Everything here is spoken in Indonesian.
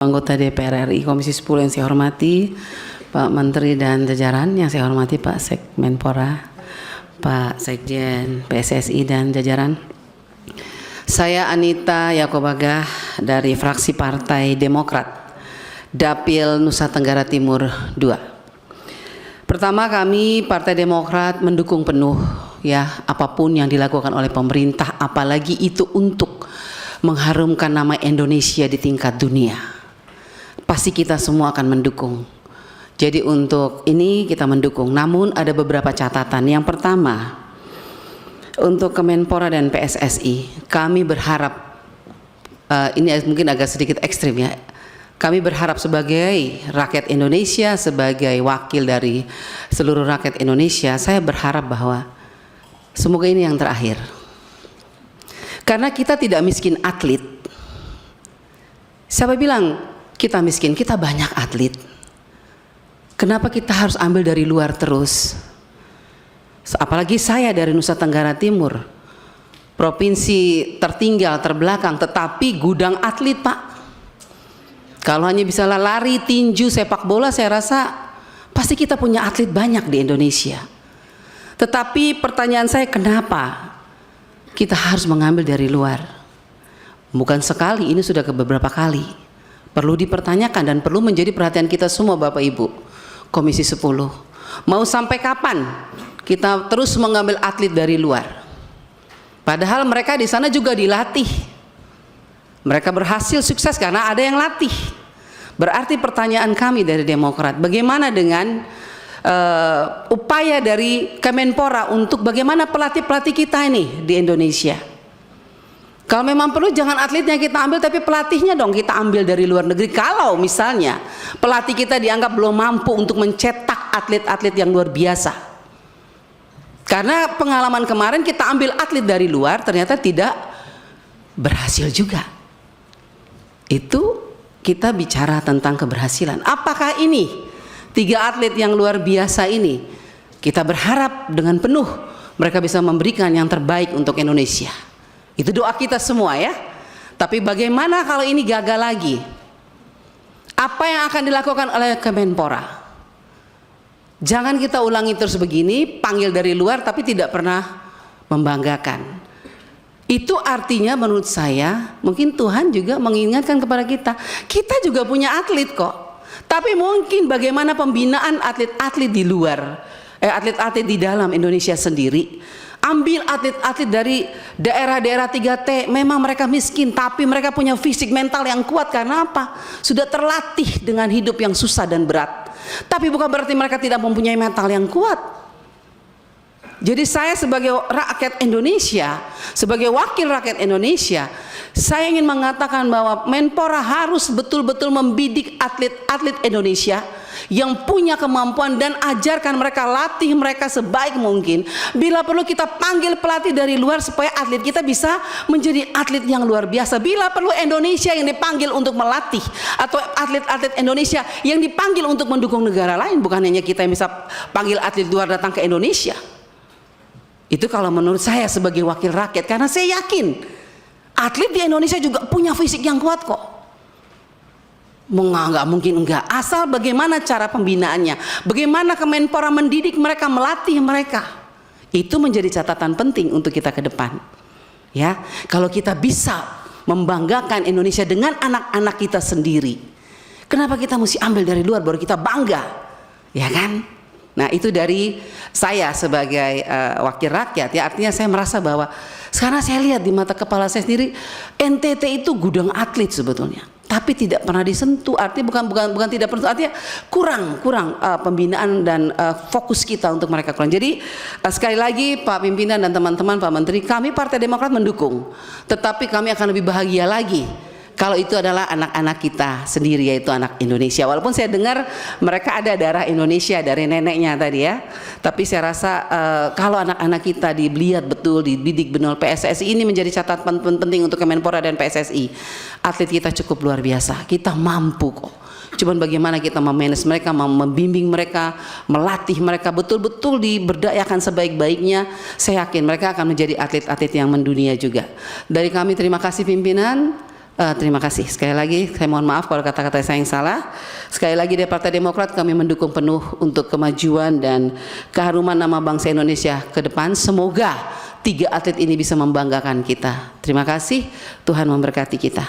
Anggota DPR RI Komisi 10 yang saya hormati, Pak Menteri dan jajaran yang saya hormati, Pak Sekmenpora, Pak Sekjen PSSI dan jajaran. Saya Anita Yakobagah dari fraksi Partai Demokrat, Dapil Nusa Tenggara Timur II. Pertama, kami Partai Demokrat mendukung penuh ya apapun yang dilakukan oleh pemerintah, apalagi itu untuk mengharumkan nama Indonesia di tingkat dunia. Pasti kita semua akan mendukung. Jadi untuk ini kita mendukung. Namun ada beberapa catatan. Yang pertama, untuk Kemenpora dan PSSI, kami berharap ini mungkin agak sedikit ekstrim ya. Kami berharap sebagai rakyat Indonesia, sebagai wakil dari seluruh rakyat Indonesia, saya berharap bahwa semoga ini yang terakhir. Karena kita tidak miskin atlet. Siapa bilang kita miskin? Kita banyak atlet. Kenapa kita harus ambil dari luar terus? Apalagi saya dari Nusa Tenggara Timur, provinsi tertinggal, terbelakang, tetapi gudang atlet, Pak. Kalau hanya bisa lari, tinju, sepak bola, saya rasa pasti kita punya atlet banyak di Indonesia. Tetapi pertanyaan saya, kenapa kita harus mengambil dari luar? Bukan sekali, ini sudah beberapa kali. Perlu dipertanyakan dan perlu menjadi perhatian kita semua, Bapak Ibu Komisi 10. Mau sampai kapan kita terus mengambil atlet dari luar? Padahal mereka di sana juga dilatih. Mereka berhasil sukses karena ada yang latih. Berarti pertanyaan kami dari Demokrat, bagaimana dengan upaya dari Kemenpora untuk bagaimana pelatih-pelatih kita ini di Indonesia? Kalau memang perlu jangan atletnya kita ambil, tapi pelatihnya dong kita ambil dari luar negeri. Kalau misalnya pelatih kita dianggap belum mampu untuk mencetak atlet-atlet yang luar biasa. Karena pengalaman kemarin kita ambil atlet dari luar ternyata tidak berhasil juga. Itu kita bicara tentang keberhasilan. Apakah ini 3 atlet yang luar biasa ini kita berharap dengan penuh mereka bisa memberikan yang terbaik untuk Indonesia? Itu doa kita semua ya. Tapi bagaimana kalau ini gagal lagi? Apa yang akan dilakukan oleh Kemenpora? Jangan kita ulangi terus begini, panggil dari luar tapi tidak pernah membanggakan. Itu artinya menurut saya, mungkin Tuhan juga mengingatkan kepada kita, kita juga punya atlet kok. Tapi mungkin bagaimana pembinaan atlet-atlet di luar, atlet-atlet di dalam Indonesia sendiri. Ambil atlet-atlet dari daerah-daerah 3T, memang mereka miskin tapi mereka punya fisik mental yang kuat. Karena apa? Sudah terlatih dengan hidup yang susah dan berat. Tapi bukan berarti mereka tidak mempunyai mental yang kuat. Jadi saya sebagai rakyat Indonesia, sebagai wakil rakyat Indonesia, saya ingin mengatakan bahwa Menpora harus betul-betul membidik atlet-atlet Indonesia yang punya kemampuan dan ajarkan mereka, latih mereka sebaik mungkin. Bila perlu kita panggil pelatih dari luar supaya atlet kita bisa menjadi atlet yang luar biasa. Bila perlu Indonesia yang dipanggil untuk melatih, atau atlet-atlet Indonesia yang dipanggil untuk mendukung negara lain, bukan hanya kita yang bisa panggil atlet luar datang ke Indonesia. Itu kalau menurut saya sebagai wakil rakyat, karena saya yakin atlet di Indonesia juga punya fisik yang kuat kok. Nggak mungkin enggak, asal bagaimana cara pembinaannya, bagaimana Kemenpora mendidik mereka, melatih mereka. Itu menjadi catatan penting untuk kita ke depan. Ya, kalau kita bisa membanggakan Indonesia dengan anak-anak kita sendiri, kenapa kita mesti ambil dari luar baru kita bangga, ya kan? Nah, itu dari saya sebagai wakil rakyat ya. Artinya saya merasa bahwa sekarang saya lihat di mata kepala saya sendiri, NTT itu gudang atlet sebetulnya, tapi tidak pernah disentuh. Artinya bukan tidak pernah, artinya kurang pembinaan dan fokus kita untuk mereka kurang. Jadi sekali lagi Pak Pimpinan dan teman-teman, Pak Menteri, kami Partai Demokrat mendukung, tetapi kami akan lebih bahagia lagi kalau itu adalah anak-anak kita sendiri, yaitu anak Indonesia. Walaupun saya dengar mereka ada darah Indonesia dari neneknya tadi ya, tapi saya rasa kalau anak-anak kita dilihat betul, dididik benar, PSSI ini menjadi catatan penting untuk Kemenpora dan PSSI. Atlet kita cukup luar biasa, kita mampu kok. Cuman bagaimana kita memanage mereka, membimbing mereka, melatih mereka betul-betul diberdayakan sebaik-baiknya. Saya yakin mereka akan menjadi atlet-atlet yang mendunia juga. Dari kami terima kasih pimpinan. Terima kasih. Sekali lagi saya mohon maaf kalau kata-kata saya yang salah. Sekali lagi dari Partai Demokrat kami mendukung penuh untuk kemajuan dan keharuman nama bangsa Indonesia ke depan. Semoga 3 atlet ini bisa membanggakan kita. Terima kasih. Tuhan memberkati kita.